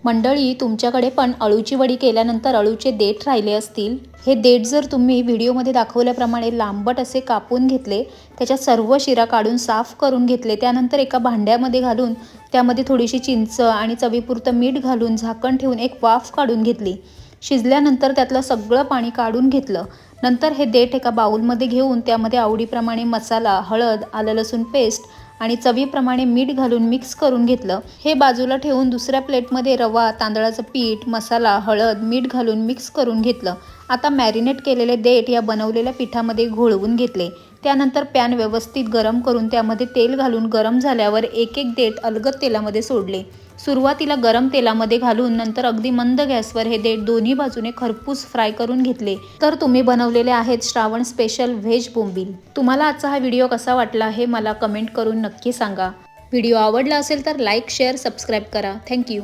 मंडळी, तुमच्याकडे पण अळूची वडी केल्यानंतर अळूचे देठ राहिले असतील। हे देठ जर तुम्ही व्हिडिओमध्ये दाखवल्याप्रमाणे लांबट असे कापून घेतले, त्याच्या सर्व शिरा काढून साफ करून घेतले, त्यानंतर एका भांड्यामध्ये घालून त्यामध्ये थोडीशी चिंच आणि चवीपुरतं मीठ घालून झाकण ठेवून एक वाफ काढून घेतली। शिजल्यानंतर त्यातलं सगळं पाणी काढून घेतलं। नंतर हे देठ एका बाउलमध्ये घेऊन त्यामध्ये आवडीप्रमाणे मसाला, हळद, आलं लसूण पेस्ट आणि चवीप्रमाणे मीठ घालून मिक्स करून घेतलं। हे बाजूला ठेवून दुसऱ्या प्लेटमध्ये रवा, तांदळाचं पीठ, मसाला, हळद, मीठ घालून मिक्स करून घेतलं। आता मॅरिनेट केलेले देठ या बनवलेल्या पिठामध्ये घोळवून घेतले। त्यानंतर पॅन व्यवस्थित गरम करून त्यामध्ये तेल घालून गरम झाल्यावर एक एक देठ अलगद तेलामध्ये सोडले। सुरुवातीला गरम तेलामध्ये घालून नंतर अगदी मंद गॅसवर हे देठ दोन्ही बाजूने खरपूस फ्राय करून घेतले। तर तुम्ही बनवलेले आहेत श्रावण स्पेशल व्हेज बोंबील। तुम्हाला आजचा हा व्हिडिओ कसा वाटला हे मला कमेंट करून नक्की सांगा। व्हिडिओ आवडला असेल तर लाईक, शेअर, सबस्क्राईब करा। थँक्यू।